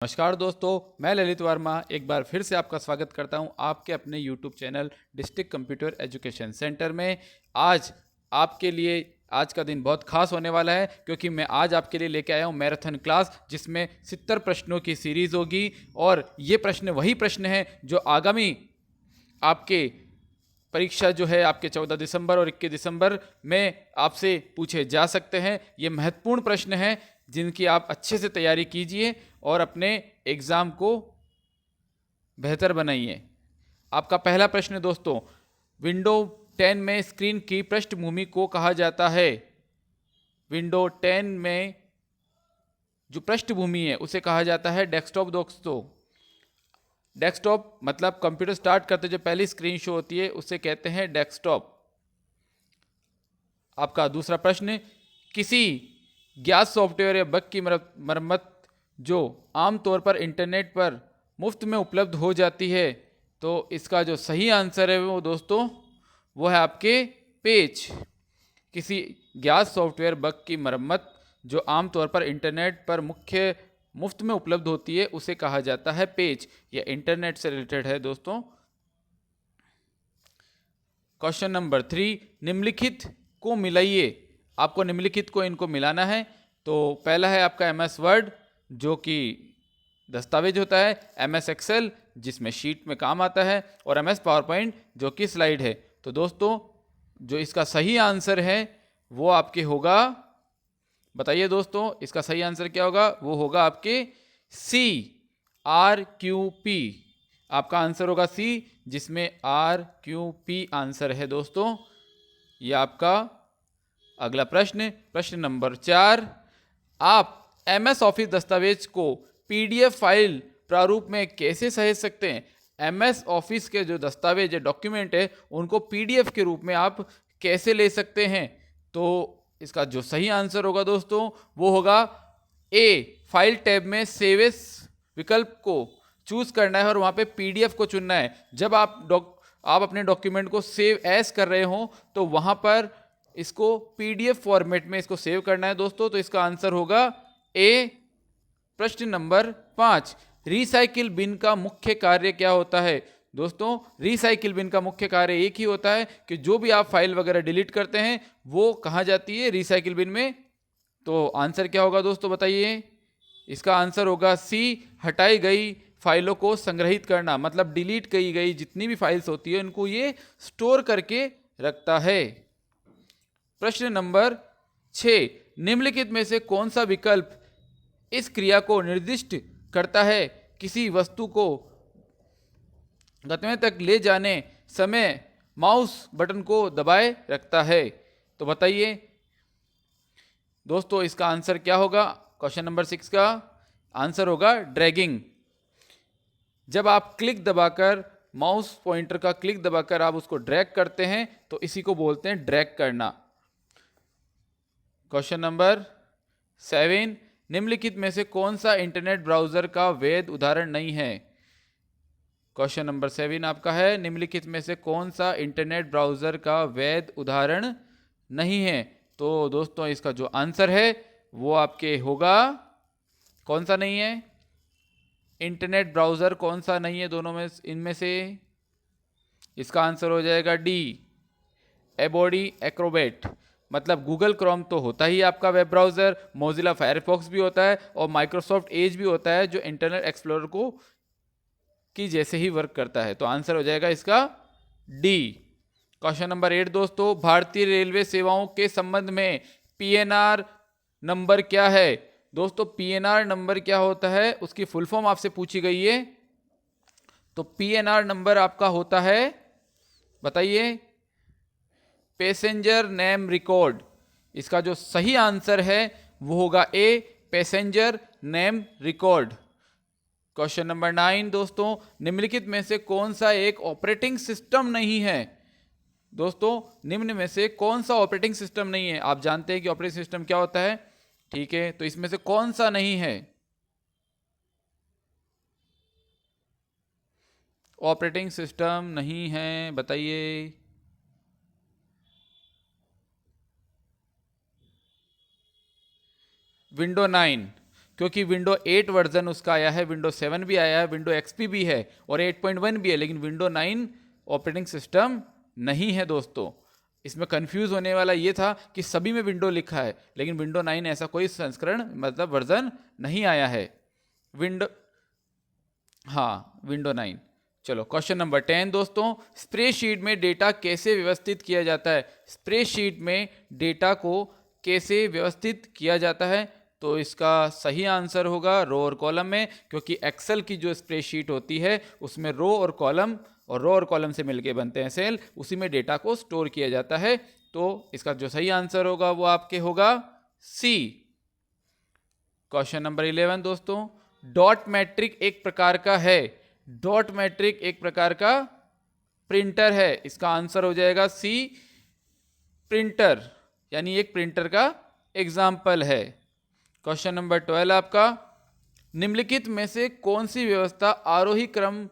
नमस्कार दोस्तों, मैं ललित वर्मा एक बार फिर से आपका स्वागत करता हूं आपके अपने YouTube channel district computer education centre में। आज आपके लिए आज का दिन बहुत खास होने वाला है क्योंकि मैं आज आपके लिए लेके आया हूं मैराथन क्लास, जिसमें 70 प्रश्नों की सीरीज़ होगी। और ये प्रश्न वही प्रश्न हैं जो आगामी आपके परीक्षा जो है आपके 14 दिसंबर और 21 दिसंबर में आपसे पूछे जा सकते हैं। ये महत्वपूर्ण प्रश्न हैं जिनकी आप अच्छे से तैयारी कीजिए और अपने एग्ज़ाम को बेहतर बनाइए। आपका पहला प्रश्न दोस्तों, विंडो 10 में स्क्रीन की पृष्ठभूमि को कहा जाता है। विंडो 10 में जो पृष्ठभूमि है उसे कहा जाता है डेस्कटॉप। दोस्तों, डेस्कटॉप मतलब कंप्यूटर स्टार्ट करते जो पहली स्क्रीन शो होती है उसे कहते हैं डेस्कटॉप। आपका दूसरा प्रश्न, किसी ज्ञात सॉफ्टवेयर या बग की मरम्मत जो आमतौर पर इंटरनेट पर मुफ्त में उपलब्ध हो जाती है, तो इसका जो सही आंसर है वो दोस्तों वो है आपके पेज। किसी ज्ञात सॉफ्टवेयर बग की मरम्मत जो आमतौर पर इंटरनेट पर मुफ्त में उपलब्ध होती है उसे कहा जाता है पेज। यह इंटरनेट से रिलेटेड है दोस्तों। क्वेश्चन नंबर 3, निम्नलिखित को मिलाइए। आपको निम्नलिखित को इनको मिलाना है। तो पहला है आपका MS वर्ड जो कि दस्तावेज होता है, MS एक्सेल जिसमें शीट में काम आता है, और MS पावर पॉइंट जो कि स्लाइड है। तो दोस्तों जो इसका सही आंसर है वो आपके होगा, बताइए दोस्तों इसका सही आंसर क्या होगा? वो होगा आपके CRQP। आपका आंसर होगा C, जिसमें RQP आंसर है दोस्तों। ये आपका अगला प्रश्न, प्रश्न नंबर 4, आप MS ऑफिस दस्तावेज को PDF फाइल प्रारूप में कैसे सहेज सकते हैं? MS ऑफिस के जो दस्तावेज है, डॉक्यूमेंट है, उनको PDF के रूप में आप कैसे ले सकते हैं? तो इसका जो सही आंसर होगा दोस्तों वो होगा A, फाइल टैब में सेव एज विकल्प को चूज करना है और वहाँ पे PDF को चुनना है। जब आप अपने डॉक्यूमेंट को सेव एज कर रहे हो तो वहाँ पर इसको PDF फॉर्मेट में इसको सेव करना है दोस्तों। तो इसका आंसर होगा A। प्रश्न नंबर 5, रिसाइकिल बिन का मुख्य कार्य क्या होता है? दोस्तों रिसाइकिल बिन का मुख्य कार्य एक ही होता है कि जो भी आप फाइल वगैरह डिलीट करते हैं वो कहाँ जाती है? रिसाइकिल बिन में। तो आंसर क्या होगा दोस्तों बताइए? इसका आंसर होगा C, हटाई गई फाइलों को संग्रहित करना। मतलब डिलीट की गई जितनी भी फाइल्स होती है उनको ये स्टोर करके रखता है। प्रश्न नंबर 6, निम्नलिखित में से कौन सा विकल्प इस क्रिया को निर्दिष्ट करता है? किसी वस्तु को गंतव्य तक ले जाने समय माउस बटन को दबाए रखता है। तो बताइए दोस्तों इसका आंसर क्या होगा? क्वेश्चन नंबर 6 का आंसर होगा ड्रैगिंग। जब आप क्लिक दबाकर माउस पॉइंटर का क्लिक दबाकर आप उसको ड्रैग करते हैं तो इसी को बोलते हैं ड्रैग करना। क्वेश्चन नंबर 7, निम्नलिखित में से कौन सा इंटरनेट ब्राउजर का वैध उदाहरण नहीं है? क्वेश्चन नंबर 7 आपका है, निम्नलिखित में से कौन सा इंटरनेट ब्राउजर का वैध उदाहरण नहीं है? तो दोस्तों इसका जो आंसर है वो आपके होगा, कौन सा नहीं है? इंटरनेट ब्राउजर कौन सा नहीं है दोनों में इनमें से? इसका आंसर हो जाएगा D, एबोडी एक्रोबैट। मतलब गूगल क्रोम तो होता ही आपका वेब ब्राउज़र, मोजिला फायरफॉक्स भी होता है और माइक्रोसॉफ्ट एज भी होता है जो इंटरनेट एक्सप्लोरर को की जैसे ही वर्क करता है। तो आंसर हो जाएगा इसका D। क्वेश्चन नंबर 8 दोस्तों, भारतीय रेलवे सेवाओं के संबंध में PNR नंबर क्या है? दोस्तों PNR नंबर क्या होता है उसकी फुल फॉर्म आपसे पूछी गई है। तो PNR नंबर आपका होता है, बताइए, पैसेंजर नेम रिकॉर्ड। इसका जो सही आंसर है वो होगा A, passenger name record. Question number 9 दोस्तों, निम्नलिखित में से कौन सा एक ऑपरेटिंग सिस्टम नहीं है? दोस्तों निम्न में से कौन सा ऑपरेटिंग सिस्टम नहीं है? आप जानते हैं कि ऑपरेटिंग सिस्टम क्या होता है, ठीक है? तो इसमें से कौन सा नहीं है? ऑपरेटिंग सिस्टम नहीं है, बताइए। विंडो 9। क्योंकि विंडो 8 वर्जन उसका आया है, विंडो 7 भी आया है, विंडो एक्सपी भी है और 8.1 भी है, लेकिन विंडो 9 ऑपरेटिंग सिस्टम नहीं है दोस्तों। इसमें कंफ्यूज होने वाला ये था कि सभी में विंडो लिखा है, लेकिन विंडो 9 ऐसा कोई संस्करण मतलब वर्जन नहीं आया है। विंडो हाँ विंडो 9। चलो क्वेश्चन नंबर 10 दोस्तों, स्प्रेडशीट में डेटा कैसे व्यवस्थित किया जाता है? स्प्रेडशीट में डेटा को कैसे व्यवस्थित किया जाता है? तो इसका सही आंसर होगा रो और कॉलम में, क्योंकि एक्सेल की जो स्प्रेडशीट होती है उसमें रो और कॉलम से मिलके बनते हैं सेल, उसी में डेटा को स्टोर किया जाता है। तो इसका जो सही आंसर होगा वो आपके होगा सी। क्वेश्चन नंबर 11 दोस्तों, डॉट मैट्रिक एक प्रकार का है, डॉट मैट्रिक एक प्रकार का प्रिंटर है, इसका आंसर हो जाएगा सी प्रिंटर, यानी एक प्रिंटर का एग्जाम्पल है। क्वेश्चन नंबर 12 आपका, निम्नलिखित में से कौन सी व्यवस्था आरोही क्रम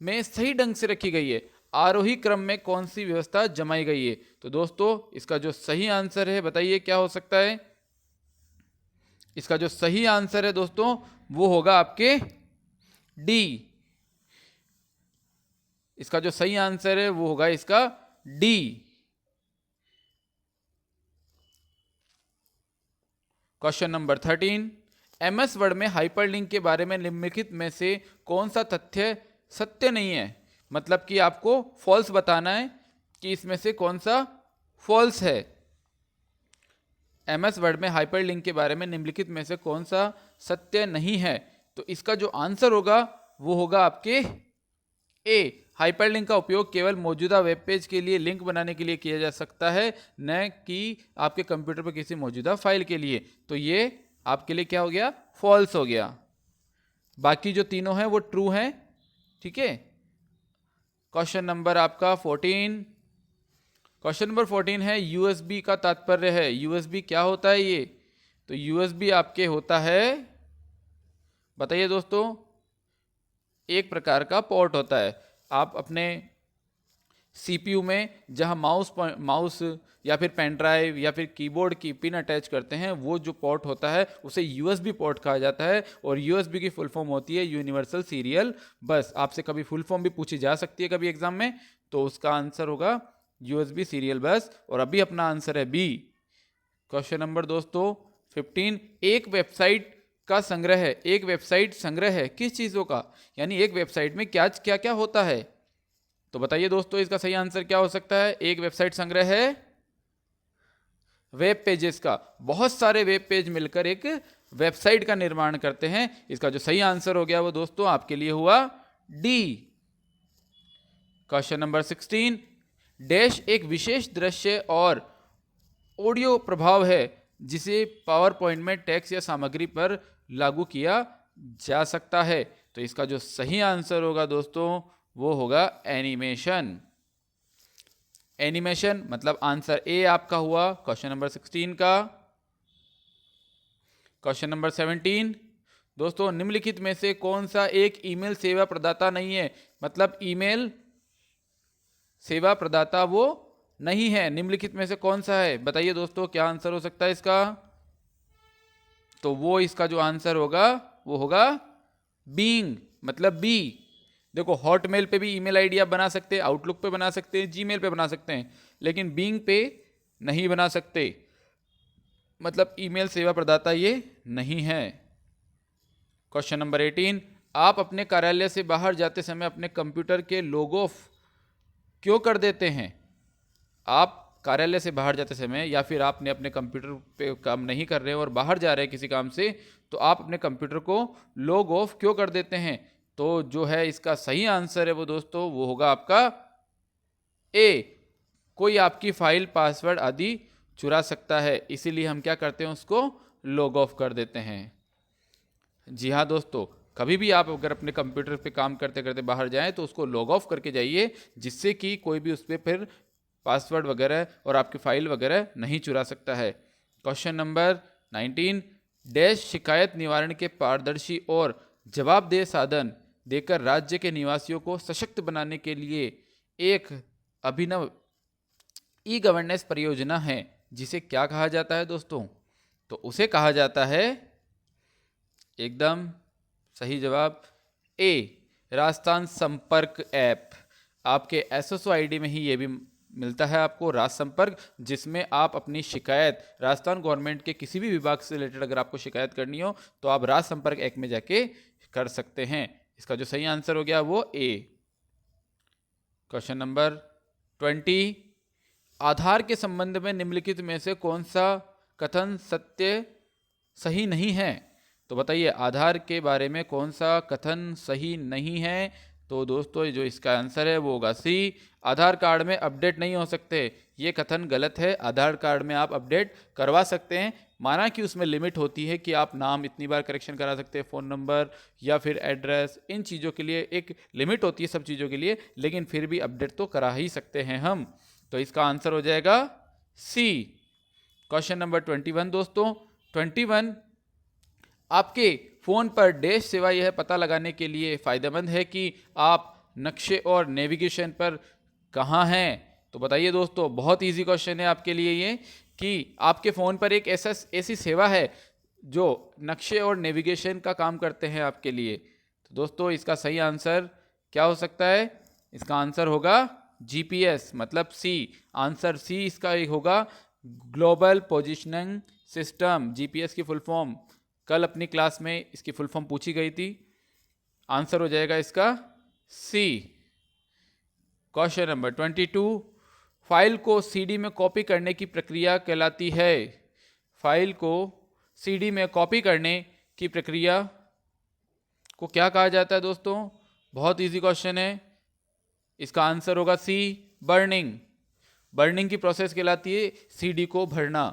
में सही ढंग से रखी गई है? आरोही क्रम में कौन सी व्यवस्था जमाई गई है? तो दोस्तों इसका जो सही आंसर है बताइए क्या हो सकता है? इसका जो सही आंसर है दोस्तों वो होगा आपके डी। इसका जो सही आंसर है वो होगा इसका D. Question number 13, MS word में हाइपरलिंक के बारे में निम्नलिखित में से कौन सा तथ्य सत्य नहीं है? मतलब कि आपको फॉल्स बताना है कि इसमें से कौन सा फॉल्स है। एमएस वर्ड में हाइपरलिंक के बारे में निम्नलिखित में से कौन सा सत्य नहीं है? तो इसका जो आंसर होगा वो होगा आपके ए। हाइपरलिंक का उपयोग केवल मौजूदा वेब पेज के लिए लिंक बनाने के लिए किया जा सकता है, न कि आपके कंप्यूटर पर किसी मौजूदा फाइल के लिए। तो ये आपके लिए क्या हो गया? फॉल्स हो गया। बाकी जो तीनों हैं वो ट्रू हैं, ठीक है। क्वेश्चन नंबर आपका 14, क्वेश्चन नंबर 14 है यूएसबी का तात्पर्य है। यूएसबी क्या होता है ये? तो यूएसबी आपके होता है, बताइए दोस्तों, एक प्रकार का पोर्ट होता है। आप अपने सीपीयू में जहां माउस या फिर पेन ड्राइव या फिर कीबोर्ड की पिन अटैच करते हैं, वो जो पोर्ट होता है उसे यूएसबी पोर्ट कहा जाता है। और यूएसबी की फुल फॉर्म होती है यूनिवर्सल सीरियल बस। आपसे कभी फुल फॉर्म भी पूछी जा सकती है कभी एग्जाम में, तो उसका आंसर होगा यूएसबी सीरियल बस। और अभी अपना आंसर है बी। क्वेश्चन नंबर दोस्तों 15, एक वेबसाइट का संग्रह है। एक वेबसाइट संग्रह है किस चीज़ों का? यानी एक वेबसाइट में क्या क्या क्या होता है? तो बताइए दोस्तों इसका सही आंसर क्या हो सकता है? एक वेबसाइट संग्रह है वेब पेजेस का। बहुत सारे वेब पेज मिलकर एक वेबसाइट का निर्माण करते हैं। इसका जो सही आंसर हो गया वो दोस्तों आपके लिए हुआ डी। क्वेश्चन नंबर 16, डैश एक विशेष दृश्य और ऑडियो प्रभाव है जिसे पावर पॉइंट में टेक्स्ट या सामग्री पर लागू किया जा सकता है। तो इसका जो सही आंसर होगा दोस्तों वो होगा एनिमेशन। एनिमेशन मतलब आंसर ए आपका हुआ क्वेश्चन नंबर 16 का। क्वेश्चन नंबर 17, दोस्तों निम्नलिखित में से कौन सा एक ईमेल सेवा प्रदाता नहीं है? मतलब ईमेल सेवा प्रदाता वो नहीं है। निम्नलिखित में से कौन सा है? बताइए दोस्तों क्या आंसर हो सकता है इसका? तो वो इसका जो आंसर होगा वो होगा बीइंग, मतलब बी। देखो हॉटमेल पे भी ईमेल आईडी आप बना सकते हैं, आउटलुक पे बना सकते हैं, जीमेल पे बना सकते हैं, लेकिन बीइंग पे नहीं बना सकते। मतलब ईमेल सेवा प्रदाता ये नहीं है। क्वेश्चन नंबर 18, आप अपने कार्यालय से बाहर जाते समय अपने कंप्यूटर के लॉग ऑफ क्यों कर देते हैं? आप कार्यालय से बाहर जाते समय या फिर आपने अपने कंप्यूटर पे काम नहीं कर रहे हैं और बाहर जा रहे हैं किसी काम से, तो आप अपने कंप्यूटर को लॉग ऑफ क्यों कर देते हैं? तो जो है इसका सही आंसर है वो दोस्तों वो होगा आपका ए। कोई आपकी फाइल पासवर्ड आदि चुरा सकता है, इसीलिए हम क्या करते हैं उसको लॉग ऑफ कर देते हैं। जी हाँ दोस्तों, कभी भी आप अगर अपने कंप्यूटर पे काम करते करते बाहर जाएं तो उसको लॉग ऑफ करके जाइए, जिससे कि कोई भी उस पर फिर पासवर्ड वगैरह और आपकी फाइल वगैरह नहीं चुरा सकता है। क्वेश्चन नंबर 19, डैश शिकायत निवारण के पारदर्शी और जवाबदेह साधन देकर राज्य के निवासियों को सशक्त बनाने के लिए एक अभिनव ई गवर्नेंस परियोजना है, जिसे क्या कहा जाता है दोस्तों? तो उसे कहा जाता है एकदम सही जवाब ए, राजस्थान संपर्क ऐप। आपके SSO ID में ही ये भी मिलता है आपको, राज संपर्क, जिसमें आप अपनी शिकायत राजस्थान गवर्नमेंट के किसी भी विभाग से रिलेटेड अगर आपको शिकायत करनी हो तो आप राज संपर्क ऐप में जाके कर सकते हैं। इसका जो सही आंसर हो गया वो ए। क्वेश्चन नंबर 20, आधार के संबंध में निम्नलिखित में से कौन सा कथन सत्य सही नहीं है? तो बताइए आधार के बारे में कौन सा कथन सही नहीं है? तो दोस्तों जो इसका आंसर है वो होगा सी, आधार कार्ड में अपडेट नहीं हो सकते। ये कथन गलत है। आधार कार्ड में आप अपडेट करवा सकते हैं, माना कि उसमें लिमिट होती है कि आप नाम इतनी बार करेक्शन करा सकते हैं, फ़ोन नंबर या फिर एड्रेस, इन चीज़ों के लिए एक लिमिट होती है सब चीज़ों के लिए, लेकिन फिर भी अपडेट तो करा ही सकते हैं हम। तो इसका आंसर हो जाएगा सी। क्वेश्चन नंबर 21 दोस्तों, 21, आपके फ़ोन पर डैश सेवा यह पता लगाने के लिए फ़ायदेमंद है कि आप नक्शे और नेविगेशन पर कहाँ हैं। तो बताइए दोस्तों, बहुत इजी क्वेश्चन है आपके लिए ये, कि आपके फ़ोन पर एक ऐसी सेवा है जो नक्शे और नेविगेशन का काम करते हैं आपके लिए। तो दोस्तों इसका सही आंसर क्या हो सकता है? इसका आंसर होगा GPS, मतलब सी। आंसर सी इसका होगा, ग्लोबल पोजिशनिंग सिस्टम, GPS की फुल फॉर्म। कल अपनी क्लास में इसकी फुल फॉर्म पूछी गई थी। आंसर हो जाएगा इसका सी। क्वेश्चन नंबर 22, फाइल को CD में कॉपी करने की प्रक्रिया कहलाती है। फाइल को CD में कॉपी करने की प्रक्रिया को क्या कहा जाता है दोस्तों? बहुत इजी क्वेश्चन है। इसका आंसर होगा सी, बर्निंग। बर्निंग की प्रोसेस कहलाती है CD को भरना।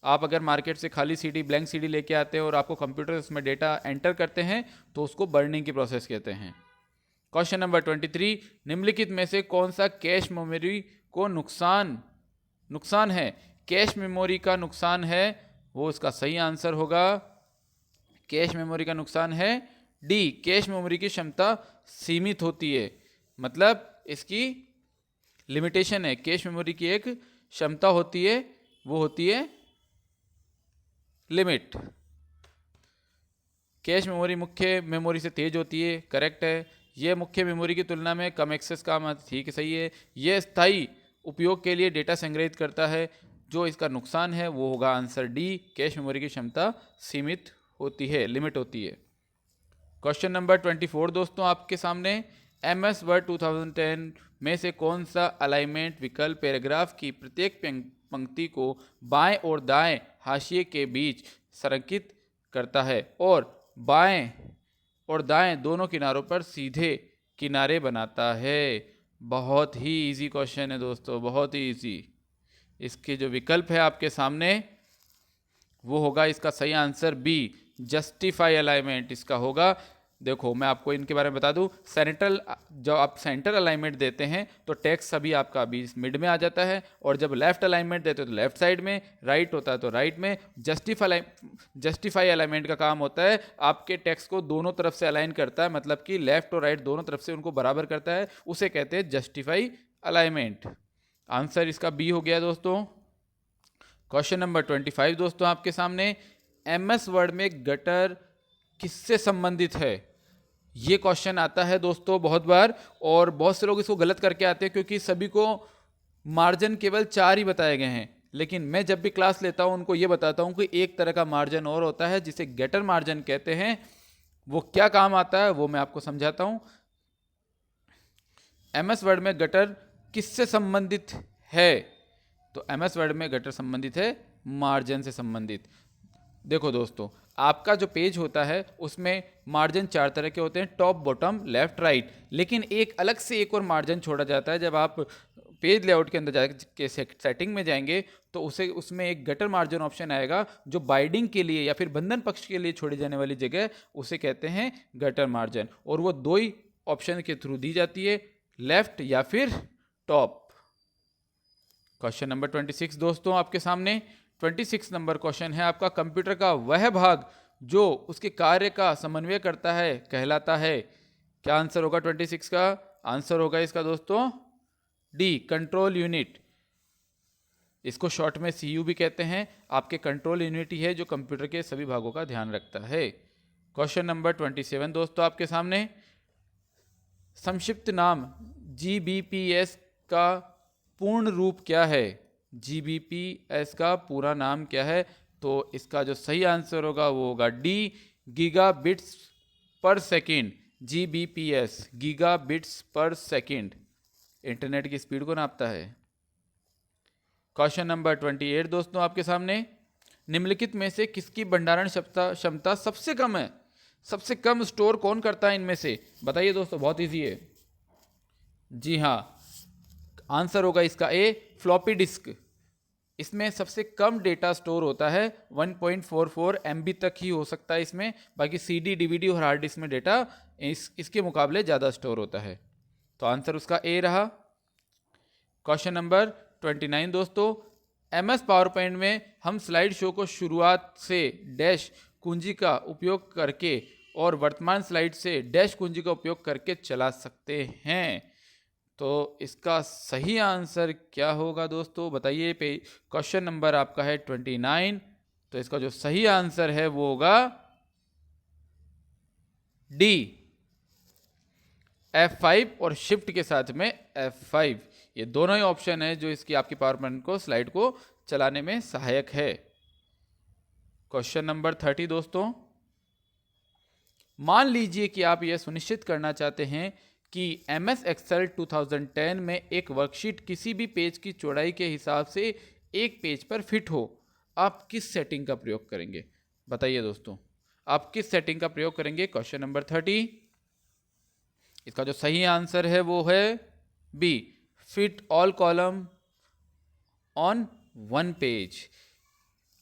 आप अगर मार्केट से खाली CD, ब्लैंक CD लेके आते हैं और आपको कंप्यूटर उसमें डेटा एंटर करते हैं तो उसको बर्निंग की प्रोसेस कहते हैं। क्वेश्चन नंबर 23, निम्नलिखित में से कौन सा कैश मेमोरी को नुकसान है? कैश मेमोरी का नुकसान है वो इसका सही आंसर होगा, कैश मेमोरी का नुकसान है डी, कैश मेमोरी की क्षमता सीमित होती है। मतलब इसकी लिमिटेशन है। कैश मेमोरी की एक क्षमता होती है, वो होती है लिमिट। कैश मेमोरी मुख्य मेमोरी से तेज होती है, करेक्ट है। ये मुख्य मेमोरी की तुलना में कम एक्सेस का, ठीक है, सही है। ये स्थायी उपयोग के लिए डेटा संग्रहित करता है। जो इसका नुकसान है वो होगा आंसर डी, कैश मेमोरी की क्षमता सीमित होती है, लिमिट होती है। क्वेश्चन नंबर 24 दोस्तों आपके सामने, MS वर्ड 2010 में से कौन सा अलाइनमेंट विकल्प पैराग्राफ की प्रत्येक पंक्ति को बाएं और दाएं हाशिए के बीच संरेखित करता है और बाएं और दाएं दोनों किनारों पर सीधे किनारे बनाता है? बहुत ही इजी क्वेश्चन है दोस्तों, बहुत ही इजी। इसके जो विकल्प है आपके सामने वो होगा, इसका सही आंसर बी, जस्टिफाई अलाइनमेंट इसका होगा। देखो मैं आपको इनके बारे में बता दूं, सेंट्रल, जब आप सेंटर अलाइनमेंट देते हैं तो टेक्स्ट सभी आपका बीच मिड में आ जाता है, और जब लेफ्ट अलाइनमेंट देते हो तो लेफ्ट साइड में, राइट होता है तो राइट में। जस्टिफाई अलाइनमेंट का काम होता है आपके टेक्स्ट को दोनों तरफ से अलाइन करता है, मतलब कि लेफ्ट और राइट दोनों तरफ से उनको बराबर करता है, उसे कहते हैं जस्टिफाई अलाइनमेंट। आंसर इसका बी हो गया दोस्तों। क्वेश्चन नंबर 25 दोस्तों आपके सामने, MS वर्ड में गटर किससे संबंधित है? ये क्वेश्चन आता है दोस्तों बहुत बार, और बहुत से लोग इसको गलत करके आते हैं क्योंकि सभी को मार्जिन केवल 4 ही बताए गए हैं। लेकिन मैं जब भी क्लास लेता हूं उनको ये बताता हूं कि एक तरह का मार्जिन और होता है जिसे गेटर मार्जिन कहते हैं। वो क्या काम आता है वो मैं आपको समझाता हूं। MS वर्ड में गटर किससे संबंधित है? तो MS वर्ड में गटर संबंधित है मार्जिन से संबंधित। देखो दोस्तों, आपका जो पेज होता है उसमें मार्जिन 4 तरह के होते हैं, टॉप, बॉटम, लेफ्ट, राइट। लेकिन एक अलग से एक और मार्जिन छोड़ा जाता है। जब आप पेज लेआउट के अंदर जाके सेटिंग में जाएंगे तो उसमें एक गटर मार्जिन ऑप्शन आएगा, जो बाइंडिंग के लिए या फिर बंधन पक्ष के लिए छोड़ी जाने वाली जगह, उसे कहते हैं गटर मार्जिन। और वो 2 ही ऑप्शन के थ्रू दी जाती है, लेफ्ट या फिर टॉप। क्वेश्चन नंबर 26 दोस्तों आपके सामने, 26 नंबर क्वेश्चन है आपका, कंप्यूटर का वह भाग जो उसके कार्य का समन्वय करता है कहलाता है? क्या आंसर होगा 26 का? आंसर होगा इसका दोस्तों डी, कंट्रोल यूनिट। इसको शॉर्ट में CU भी कहते हैं। आपके कंट्रोल यूनिट ही है जो कंप्यूटर के सभी भागों का ध्यान रखता है। क्वेश्चन नंबर 27 दोस्तों आपके सामने, संक्षिप्त नाम जीबीपीएस का पूर्ण रूप क्या है? जीबीपीएस का पूरा नाम क्या है? तो इसका जो सही आंसर होगा वो होगा D, gigabits per second. GBPS gigabits per second internet की स्पीड को नापता है। क्वेश्चन नंबर 28 दोस्तों आपके सामने, निम्नलिखित में से किसकी भंडारण क्षमता सबसे कम है? सबसे कम स्टोर कौन करता है इनमें से? बताइए दोस्तों, बहुत इजी है। जी हाँ, आंसर होगा इसका ए, फ्लॉपी डिस्क। इसमें सबसे कम डेटा स्टोर होता है, 1.44 MB तक ही हो सकता है इसमें। बाकी CD, DVD और हार्ड डिस्क में डेटा इसके मुकाबले ज़्यादा स्टोर होता है। तो आंसर उसका ए रहा। क्वेश्चन नंबर 29 दोस्तों, MS पावर पॉइंट में हम स्लाइड शो को शुरुआत से डैश कुंजी का उपयोग करके और वर्तमान स्लाइड से डैश कुंजी का उपयोग करके चला सकते हैं। तो इसका सही आंसर क्या होगा दोस्तों, बताइए। क्वेश्चन नंबर आपका है 29, तो इसका जो सही आंसर है वो होगा डी, F5 और शिफ्ट के साथ में F5। ये दोनों ही ऑप्शन है जो इसकी आपकी पावर पॉइंट को, स्लाइड को चलाने में सहायक है। क्वेश्चन नंबर 30 दोस्तों, मान लीजिए कि आप यह सुनिश्चित करना चाहते हैं कि MS Excel 2010 में एक वर्कशीट किसी भी पेज की चौड़ाई के हिसाब से एक पेज पर फिट हो। आप किस सेटिंग का प्रयोग करेंगे? बताइए दोस्तों, आप किस सेटिंग का प्रयोग करेंगे? क्वेश्चन नंबर 30, इसका जो सही आंसर है वो है B, fit all column on one page.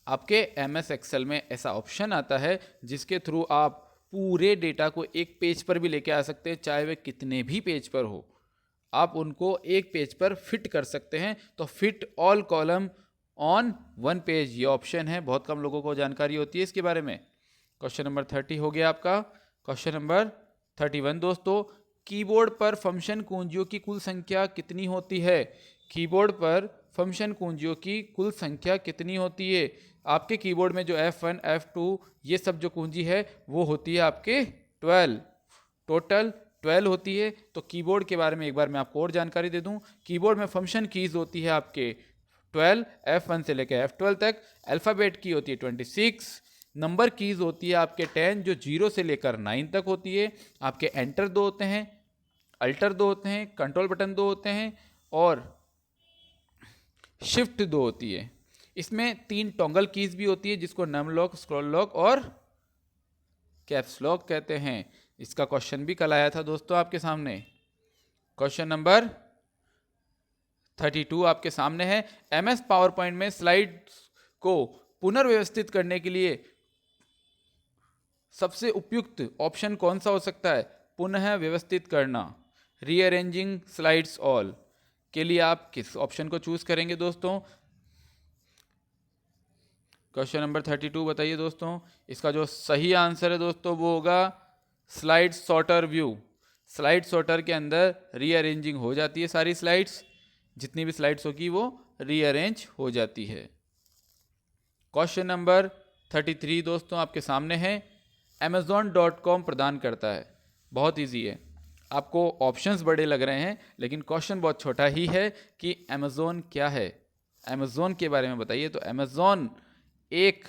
आपके MS Excel में ऐसा ऑप्शन आता है जिसके थ्रू आप पूरे डेटा को एक पेज पर भी लेके आ सकते हैं, चाहे वे कितने भी पेज पर हो, आप उनको एक पेज पर फिट कर सकते हैं। तो fit all column on one page ये ऑप्शन है, बहुत कम लोगों को जानकारी होती है इसके बारे में। क्वेश्चन नंबर 30 हो गया आपका। क्वेश्चन नंबर 31 दोस्तों, कीबोर्ड पर फंक्शन कुंजियों की कुल संख्या कितनी होती है? कीबोर्ड पर फंक्शन कुंजियों की कुल संख्या कितनी होती है? आपके कीबोर्ड में जो F1, F2 ये सब जो कुंजी है वो होती है आपके 12, टोटल 12 होती है। तो कीबोर्ड के बारे में एक बार मैं आपको और जानकारी दे दूं, कीबोर्ड में फंक्शन कीज होती है आपके 12, F1 से लेकर F12 तक। अल्फ़ाबेट की होती है 26, नंबर कीज होती है आपके 10 जो 0 से लेकर 9 तक होती है। आपके एंटर 2 होते हैं, अल्टर 2 होते हैं, कंट्रोल बटन 2 होते हैं और शिफ्ट 2 होती है। इसमें 3 टॉगल कीज भी होती है जिसको नम लॉक, स्क्रॉल लॉक और कैप्स लॉक कहते हैं। इसका क्वेश्चन भी कल आया था दोस्तों आपके सामने। क्वेश्चन नंबर 32 आपके सामने है, MS पावर पॉइंट में स्लाइड्स को पुनर्व्यवस्थित करने के लिए सबसे उपयुक्त ऑप्शन कौन सा हो सकता है? पुनः व्यवस्थित करना, रीअरेंजिंग स्लाइड्स ऑल के लिए आप किस ऑप्शन को चूज करेंगे दोस्तों? क्वेश्चन नंबर 32 बताइए दोस्तों। इसका जो सही आंसर है दोस्तों वो होगा slide sorter view. Slide sorter के अंदर रीअरेंजिंग हो जाती है, सारी स्लाइड्स जितनी भी स्लाइड्स होगी वो रीअरेंज हो जाती है। क्वेश्चन नंबर 33 दोस्तों आपके सामने है, Amazon.com प्रदान करता है। बहुत इजी है, आपको ऑप्शंस बड़े लग रहे हैं लेकिन क्वेश्चन बहुत छोटा ही है कि Amazon क्या है। Amazon के बारे में बताइए। तो Amazon एक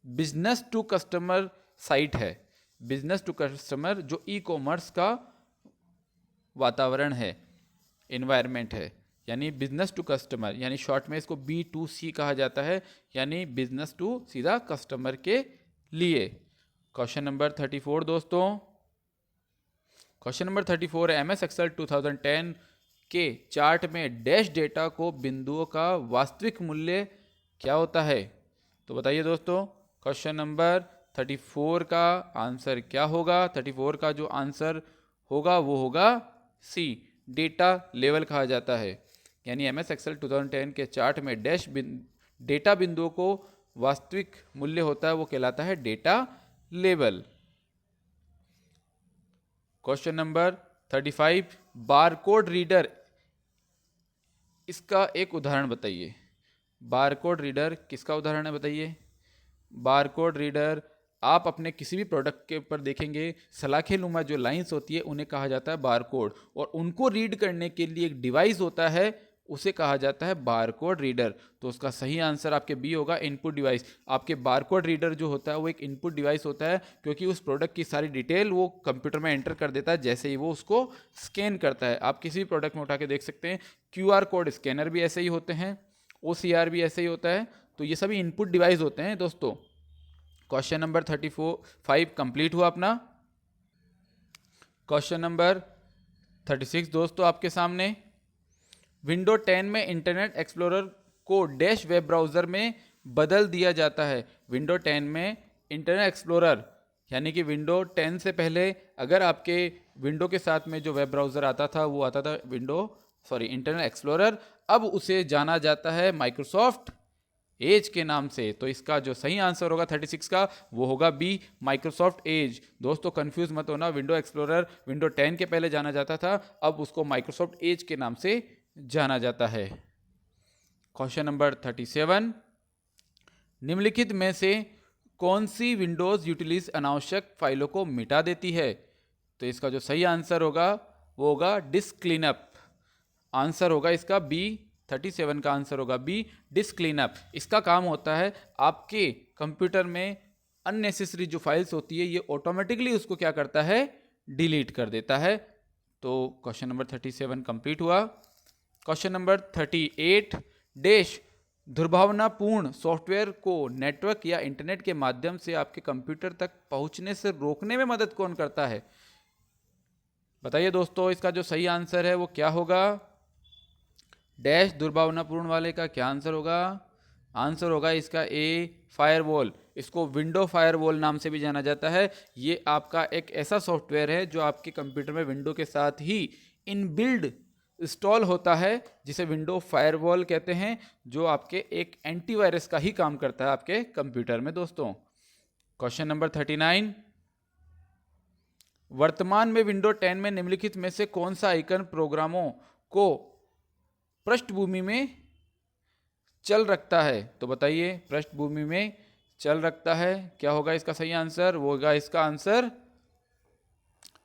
बिजनेस टू कस्टमर साइट है, बिजनेस टू कस्टमर जो ई-कॉमर्स का वातावरण है, इन्वायरमेंट है, यानी बिजनेस टू कस्टमर, यानी शॉर्ट में इसको B2C कहा जाता है, यानी बिजनेस टू सीधा कस्टमर के लिए। क्वेश्चन नंबर 34 दोस्तों, क्वेश्चन नंबर 34 है, MS Excel 2010 के चार्ट में डैश डेटा को बिंदुओं का वास्तविक मूल्य क्या होता है? तो बताइए दोस्तों, क्वेश्चन नंबर 34 का आंसर क्या होगा? 34 का जो आंसर होगा वो होगा सी, डेटा लेवल कहा जाता है। यानी MS Excel 2010 के चार्ट में डैश डेटा बिंदुओं को वास्तविक मूल्य होता है वो कहलाता है data level. Question number 35, barcode reader, इसका एक उदाहरण बताइए। बारकोड रीडर किसका उदाहरण है बताइए? बारकोड रीडर आप अपने किसी भी प्रोडक्ट के ऊपर देखेंगे सलाखेनुमा जो लाइंस होती है उन्हें कहा जाता है बारकोड, और उनको रीड करने के लिए एक डिवाइस होता है उसे कहा जाता है बारकोड रीडर। तो उसका सही आंसर आपके बी होगा, इनपुट डिवाइस। आपके बारकोड रीडर जो होता है वो एक इनपुट डिवाइस होता है, क्योंकि उस प्रोडक्ट की सारी डिटेल वो कंप्यूटर में एंटर कर देता है जैसे ही वो उसको स्कैन करता है। आप किसी भी प्रोडक्ट में उठा के देख सकते हैं, QR कोड स्कैनर भी ऐसे ही होते हैं, OCR भी ऐसे ही होता है। तो ये सभी इनपुट डिवाइस होते हैं दोस्तों। क्वेश्चन नंबर 35 कंप्लीट हुआ अपना। क्वेश्चन नंबर 36 दोस्तों आपके सामने, विंडो 10 में इंटरनेट एक्सप्लोरर को डैश वेब ब्राउज़र में बदल दिया जाता है। विंडो 10 में इंटरनेट एक्सप्लोरर यानी कि विंडो 10 से पहले अगर आपके विंडो के साथ में जो वेब ब्राउज़र आता था वो आता था इंटरनेट एक्सप्लोरर, अब उसे जाना जाता है माइक्रोसॉफ्ट एज के नाम से। तो इसका जो सही आंसर होगा 36 का वो होगा बी, माइक्रोसॉफ्ट एज। दोस्तों कंफ्यूज मत होना, विंडो एक्सप्लोरर विंडो 10 के पहले जाना जाता था, अब उसको माइक्रोसॉफ्ट एज के नाम से जाना जाता है। क्वेश्चन नंबर 37, निम्नलिखित में से कौन सी विंडोज यूटिलिटीज अनावश्यक फाइलों को मिटा देती है? तो इसका जो सही आंसर होगा वो होगा डिस्क क्लीनअप। आंसर होगा इसका बी, 37 का आंसर होगा बी, डिस्क क्लीनअप। इसका काम होता है आपके कंप्यूटर में अननेसेसरी जो फाइल्स होती है ये ऑटोमेटिकली उसको क्या करता है, डिलीट कर देता है। तो क्वेश्चन नंबर 37 कंप्लीट हुआ। क्वेश्चन नंबर 38, डैश दुर्भावनापूर्ण सॉफ्टवेयर को नेटवर्क या इंटरनेट के माध्यम से आपके कंप्यूटर तक पहुंचने से रोकने में मदद कौन करता है? बताइए दोस्तों, इसका जो सही आंसर है वो क्या होगा? डैश दुर्भावनापूर्ण वाले का क्या आंसर होगा? आंसर होगा इसका ए, फायरवॉल। इसको विंडो फायरवॉल नाम से भी जाना जाता है। ये आपका एक ऐसा सॉफ्टवेयर है जो आपके कंप्यूटर में विंडो के साथ ही इनबिल्ड इंस्टॉल होता है, जिसे विंडो फायरवॉल कहते हैं, जो आपके एक एंटीवायरस का ही काम करता है आपके कंप्यूटर में दोस्तों। क्वेश्चन नंबर 39, वर्तमान में विंडो 10 में निम्नलिखित में से कौन सा आइकन प्रोग्रामों को पृष्ठभूमि में चल रखता है? तो बताइए, पृष्ठभूमि में चल रखता है, क्या होगा इसका सही आंसर? वो होगा इसका आंसर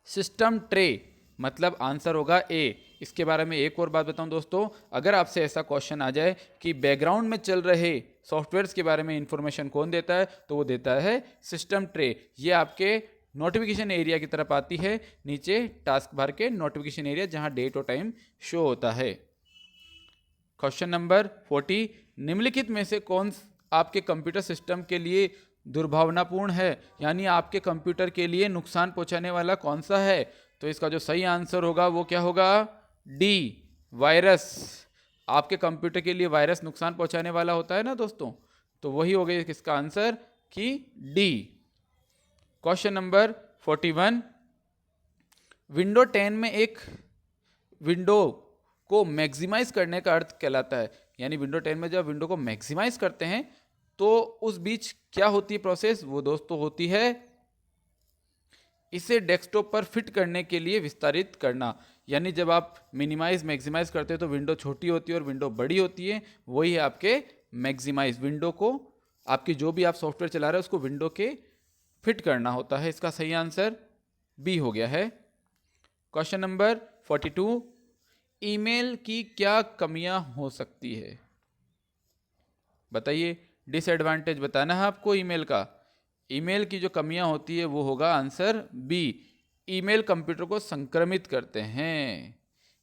सिस्टम ट्रे, मतलब आंसर होगा ए। इसके बारे में एक और बात बताऊं दोस्तों, अगर आपसे ऐसा क्वेश्चन आ जाए कि बैकग्राउंड में चल रहे सॉफ्टवेयर्स के बारे में इंफॉर्मेशन कौन देता है, तो वो देता है सिस्टम ट्रे। ये आपके नोटिफिकेशन एरिया की तरफ आती है, नीचे टास्क बार के नोटिफिकेशन एरिया जहां डेट और टाइम शो होता है। क्वेश्चन नंबर 40, निम्नलिखित में से कौन आपके कंप्यूटर सिस्टम के लिए दुर्भावनापूर्ण है, यानी आपके कंप्यूटर के लिए नुकसान पहुंचाने वाला कौन सा है? तो इसका जो सही आंसर होगा वो क्या होगा? D, virus. आपके कंप्यूटर के लिए वायरस नुकसान पहुंचाने वाला होता है ना दोस्तों, तो वही हो गया इसका आंसर कि डी। क्वेश्चन नंबर 41, विंडो 10 में एक विंडो को मैक्सिमाइज करने का अर्थ कहलाता है, यानी विंडो 10 में जब विंडो को मैक्सिमाइज करते हैं तो उस बीच क्या होती है प्रोसेस? वो दोस्तों होती है इसे डेस्कटॉप पर फिट करने के लिए विस्तारित करना। यानी जब आप मिनिमाइज मैक्सिमाइज करते हो तो विंडो छोटी होती है और विंडो बड़ी होती है, वही है आपके मैक्सिमाइज। विंडो को आपकी जो भी आप सॉफ्टवेयर चला रहे हो उसको विंडो के फिट करना होता है। इसका सही आंसर बी हो गया है। क्वेश्चन नंबर 42, ईमेल की क्या कमियां हो सकती है? बताइए, डिसएडवांटेज बताना है आपको ईमेल का। ईमेल की जो कमियां होती है वो होगा आंसर बी, ईमेल कंप्यूटर को संक्रमित करते हैं।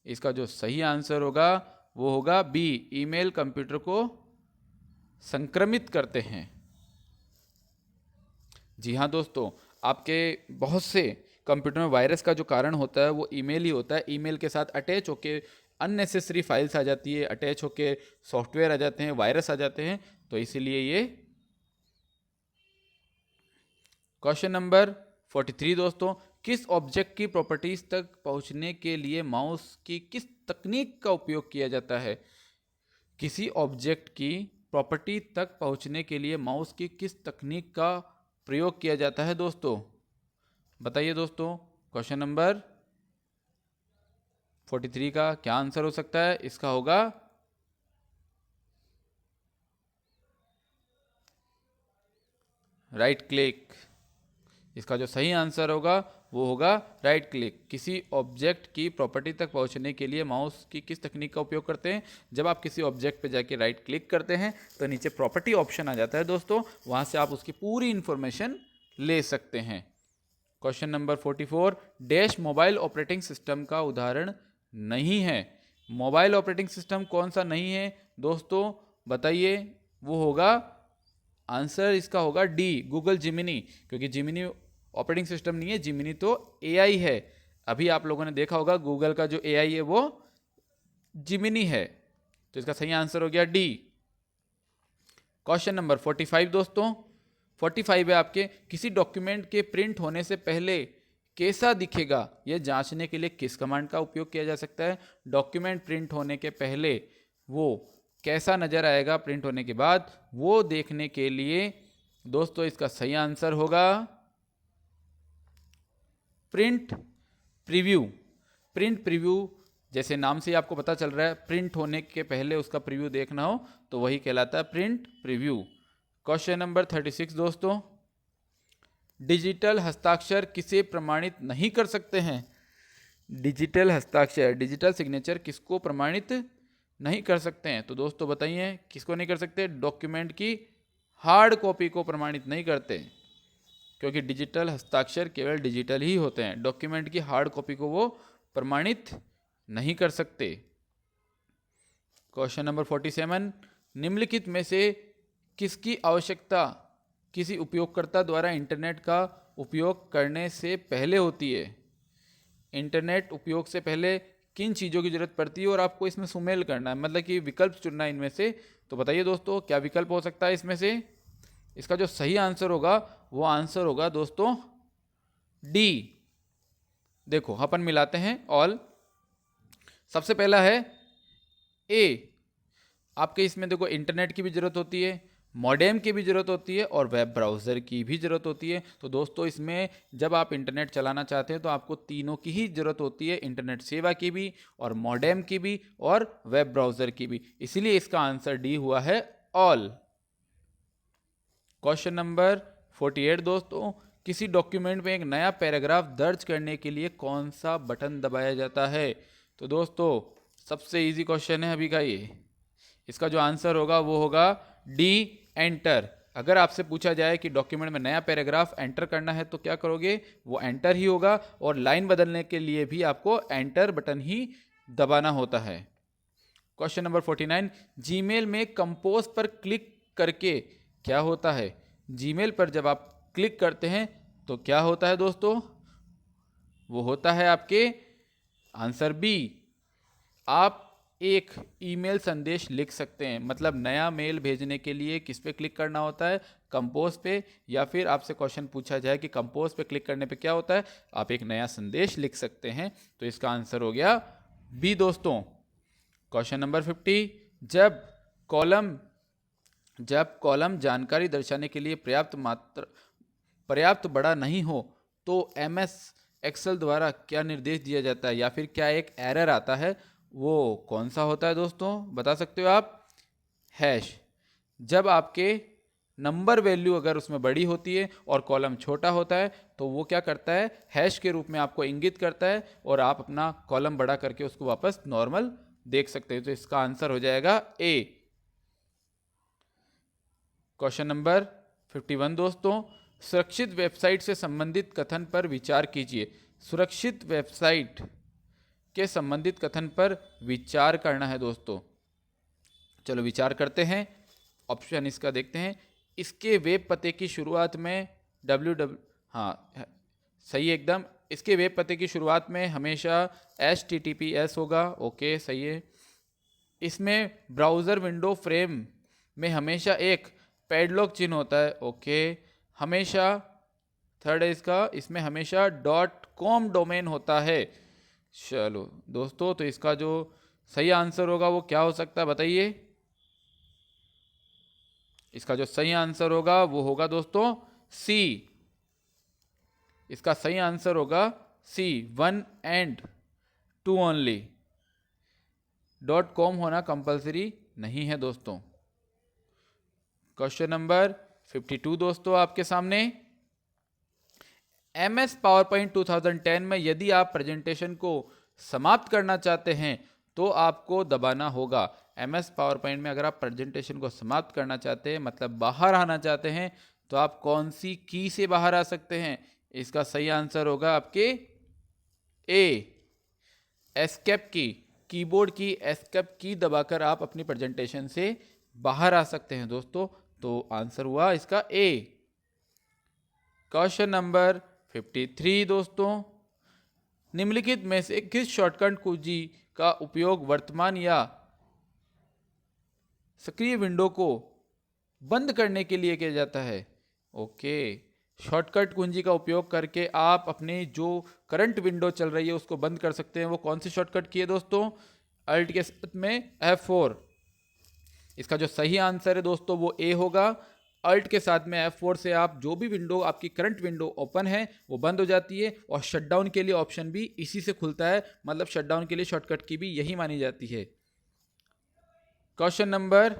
इसका जो सही आंसर होगा वो होगा बी, ईमेल कंप्यूटर को संक्रमित करते हैं। जी हाँ दोस्तों, आपके बहुत से कंप्यूटर में वायरस का जो कारण होता है वो ईमेल ही होता है। ईमेल के साथ अटैच होके अननेसेसरी फाइल्स आ जाती है, अटैच होके सॉफ्टवेयर आ जाते हैं, वायरस आ जाते हैं, तो इसीलिए ये। क्वेश्चन नंबर 43 दोस्तों, किस ऑब्जेक्ट की प्रॉपर्टीज तक पहुंचने के लिए माउस की किस तकनीक का उपयोग किया जाता है? किसी ऑब्जेक्ट की प्रॉपर्टी तक पहुंचने के लिए माउस की किस तकनीक का प्रयोग किया जाता है दोस्तों? बताइए दोस्तों, क्वेश्चन नंबर 43 का क्या आंसर हो सकता है? इसका होगा राइट क्लिक। इसका जो सही आंसर होगा वो होगा राइट क्लिक। किसी ऑब्जेक्ट की प्रॉपर्टी तक पहुंचने के लिए माउस की किस तकनीक का उपयोग करते हैं? जब आप किसी ऑब्जेक्ट पे जाके राइट क्लिक करते हैं तो नीचे प्रॉपर्टी ऑप्शन आ जाता है दोस्तों, वहां से आप उसकी पूरी इंफॉर्मेशन ले सकते हैं। Question number 44, dash mobile operating system का उदाहरण नहीं है। मोबाइल ऑपरेटिंग सिस्टम कौन सा नहीं है दोस्तों, बताइए। वो होगा, आंसर इसका होगा डी, गूगल जिमिनी, क्योंकि जिमिनी ऑपरेटिंग सिस्टम नहीं है, जिमिनी तो एआई है। अभी आप लोगों ने देखा होगा गूगल का जो एआई है वो जिमिनी है, तो इसका सही आंसर हो गया डी। क्वेश्चन नंबर 45 दोस्तों, 45 है आपके, किसी डॉक्यूमेंट के प्रिंट होने से पहले कैसा दिखेगा यह जांचने के लिए किस कमांड का उपयोग किया जा सकता है? डॉक्यूमेंट प्रिंट होने के पहले वो कैसा नजर आएगा, प्रिंट होने के बाद, वो देखने के लिए दोस्तों इसका सही आंसर होगा प्रिंट प्रीव्यू। प्रिंट प्रीव्यू, जैसे नाम से ही आपको पता चल रहा है प्रिंट होने के पहले उसका प्रीव्यू देखना हो तो वही कहलाता है प्रिंट प्रीव्यू। क्वेश्चन नंबर 36 दोस्तों, डिजिटल हस्ताक्षर किसे प्रमाणित नहीं कर सकते हैं? डिजिटल हस्ताक्षर, डिजिटल सिग्नेचर किसको प्रमाणित नहीं कर सकते हैं? तो दोस्तों बताइए किसको नहीं कर सकते? डॉक्यूमेंट की हार्ड कॉपी को प्रमाणित नहीं करते, क्योंकि डिजिटल हस्ताक्षर केवल डिजिटल ही होते हैं, डॉक्यूमेंट की हार्ड कॉपी को वो प्रमाणित नहीं कर सकते। क्वेश्चन नंबर 47, निम्नलिखित में से किसकी आवश्यकता किसी उपयोगकर्ता द्वारा इंटरनेट का उपयोग करने से पहले होती है? इंटरनेट उपयोग से पहले किन चीज़ों की जरूरत पड़ती है और आपको इसमें सुमेल करना है, मतलब कि विकल्प चुनना है इनमें से। तो बताइए दोस्तों क्या विकल्प हो सकता है इसमें से? इसका जो सही आंसर होगा वो आंसर होगा दोस्तों डी। देखो अपन मिलाते हैं ऑल। सबसे पहला है ए, आपके इसमें देखो इंटरनेट की भी जरूरत होती है, मॉडेम की भी जरूरत होती है और वेब ब्राउज़र की भी जरूरत होती है। तो दोस्तों इसमें जब आप इंटरनेट चलाना चाहते हैं तो आपको तीनों की ही जरूरत होती है, इंटरनेट सेवा की भी और मॉडेम की भी और वेब ब्राउज़र की भी, इसीलिए इसका आंसर डी हुआ है ऑल। क्वेश्चन नंबर 48 दोस्तों, किसी डॉक्यूमेंट में एक नया पैराग्राफ दर्ज करने के लिए कौन सा बटन दबाया जाता है? तो दोस्तों सबसे इजी क्वेश्चन है अभी का ये, इसका जो आंसर होगा वो होगा डी, एंटर। अगर आपसे पूछा जाए कि डॉक्यूमेंट में नया पैराग्राफ एंटर करना है तो क्या करोगे? वो एंटर ही होगा, और लाइन बदलने के लिए भी आपको एंटर बटन ही दबाना होता है। क्वेश्चन नंबर 49, जीमेल में कंपोज पर क्लिक करके क्या होता है? जीमेल पर जब आप क्लिक करते हैं तो क्या होता है दोस्तों? वो होता है आपके आंसर बी, आप एक ईमेल संदेश लिख सकते हैं। मतलब नया मेल भेजने के लिए किस पे क्लिक करना होता है? कंपोज पे। या फिर आपसे क्वेश्चन पूछा जाए कि कंपोज पे क्लिक करने पे क्या होता है, आप एक नया संदेश लिख सकते हैं। तो इसका आंसर हो गया बी दोस्तों। क्वेश्चन नंबर 50, जब कॉलम जानकारी दर्शाने के लिए पर्याप्त बड़ा नहीं हो तो MS एक्सेल द्वारा क्या निर्देश दिया जाता है, या फिर क्या एक एरर आता है, वो कौन सा होता है दोस्तों? बता सकते हो आप? हैश। जब आपके नंबर वैल्यू अगर उसमें बड़ी होती है और कॉलम छोटा होता है तो वो क्या करता है? हैश के रूप में आपको इंगित करता है और आप अपना कॉलम बड़ा करके उसको वापस नॉर्मल देख सकते हो। तो इसका आंसर हो जाएगा ए। क्वेश्चन नंबर 51 दोस्तों, सुरक्षित वेबसाइट से संबंधित कथन पर विचार कीजिए। सुरक्षित वेबसाइट के संबंधित कथन पर विचार करना है दोस्तों। चलो विचार करते हैं। ऑप्शन इसका देखते हैं। इसके वेब पते की शुरुआत में हाँ सही है एकदम। इसके वेब पते की शुरुआत में हमेशा HTTPS होगा, ओके सही है। इसमें ब्राउज़र विंडो फ्रेम में हमेशा एक पैडलॉक चिन्ह होता है, ओके। हमेशा थर्ड है इसमें हमेशा .com डोमेन होता है। चलो दोस्तों, तो इसका जो सही आंसर होगा वो क्या हो सकता है बताइए? इसका जो सही आंसर होगा वो होगा दोस्तों सी। इसका सही आंसर होगा सी, 1 and 2 ओनली। .com होना कंपलसरी नहीं है दोस्तों। क्वेश्चन नंबर 52 दोस्तों आपके सामने, MS पावर पॉइंट 2010 में यदि आप प्रेजेंटेशन को समाप्त करना चाहते हैं तो आपको दबाना होगा। MS पावर पॉइंट में अगर आप प्रेजेंटेशन को समाप्त करना चाहते हैं, मतलब बाहर आना चाहते हैं, तो आप कौन सी की से बाहर आ सकते हैं? इसका सही आंसर होगा आपके ए, एस्केप की। कीबोर्ड की एस्केप की दबाकर आप अपनी प्रेजेंटेशन से बाहर आ सकते हैं दोस्तों। तो आंसर हुआ इसका ए। क्वेश्चन नंबर 53 दोस्तों, निम्नलिखित में से किस शॉर्टकट कुंजी का उपयोग वर्तमान या सक्रिय विंडो को बंद करने के लिए किया जाता है? ओके, शॉर्टकट कुंजी का उपयोग करके आप अपनी जो करंट विंडो चल रही है उसको बंद कर सकते हैं। वो कौन सी शॉर्टकट की है दोस्तों? अल्ट के साथ में F4। इसका जो सही आंसर है दोस्तों वो ए होगा। अल्ट के साथ में F4 से आप जो भी विंडो, आपकी करंट विंडो ओपन है वो बंद हो जाती है, और शटडाउन के लिए ऑप्शन भी इसी से खुलता है। मतलब शटडाउन के लिए शॉर्टकट की भी यही मानी जाती है। क्वेश्चन नंबर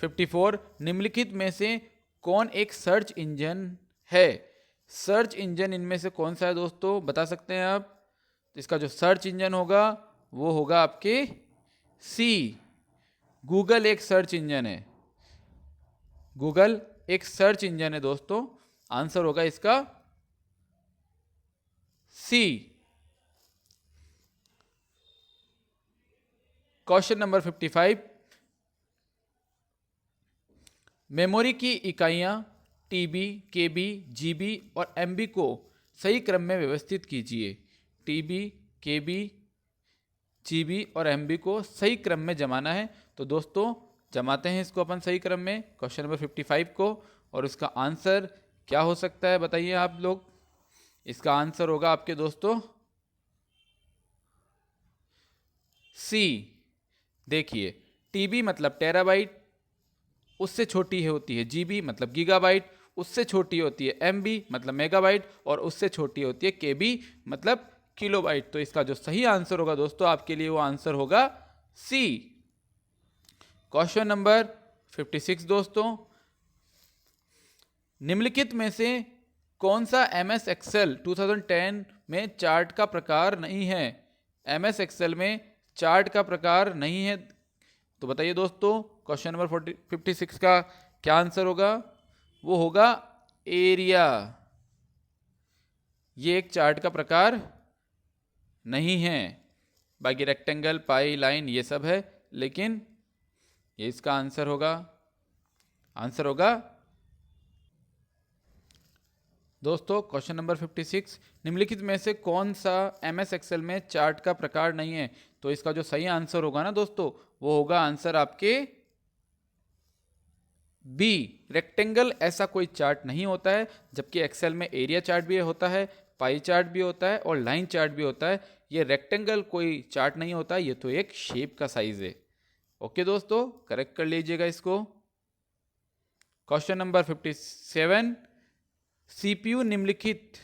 54, निम्नलिखित में से कौन एक सर्च इंजन है? सर्च इंजन इनमें से कौन सा है दोस्तों, बता सकते हैं आप? तो इसका जो सर्च इंजन होगा वो होगा आपके सी, गूगल एक सर्च इंजन है। गूगल एक सर्च इंजन है दोस्तों। आंसर होगा इसका सी। क्वेश्चन नंबर 55, मेमोरी की इकाइयां टीबी, केबी, जीबी और एमबी को सही क्रम में व्यवस्थित कीजिए। टीबी, केबी, जीबी और एमबी को सही क्रम में जमाना है। तो दोस्तों जमाते हैं इसको अपन सही क्रम में, क्वेश्चन नंबर 55 को। और इसका आंसर क्या हो सकता है बताइए आप लोग? इसका आंसर होगा आपके दोस्तों सी। देखिए, टीबी मतलब टेराबाइट, उससे छोटी होती है जीबी मतलब गीगाबाइट, उससे छोटी होती है एमबी मतलब मेगाबाइट, और उससे छोटी होती है केबी मतलब किलोबाइट। तो इसका जो सही आंसर होगा दोस्तों आपके लिए वो आंसर होगा सी। क्वेश्चन नंबर 56 दोस्तों, निम्नलिखित में से कौन सा MS एक्सेल 2010 में चार्ट का प्रकार नहीं है? MS एक्सेल में चार्ट का प्रकार नहीं है, तो बताइए दोस्तों क्वेश्चन नंबर 56 का क्या आंसर होगा? वो होगा एरिया। ये एक चार्ट का प्रकार नहीं है। बाकी रेक्टेंगल, पाई, लाइन ये सब है, लेकिन ये इसका आंसर होगा। आंसर होगा दोस्तों क्वेश्चन नंबर 56, निम्नलिखित में से कौन सा MS एक्सेल में चार्ट का प्रकार नहीं है? तो इसका जो सही आंसर होगा ना दोस्तों वो होगा आंसर आपके बी, रेक्टेंगल। ऐसा कोई चार्ट नहीं होता है, जबकि एक्सेल में एरिया चार्ट भी होता है, पाई चार्ट भी होता है और लाइन चार्ट भी होता है। ये रेक्टेंगल कोई चार्ट नहीं होता, ये तो एक शेप का साइज है। ओके दोस्तों, करेक्ट कर लीजिएगा इसको। क्वेश्चन नंबर 57, CPU निम्नलिखित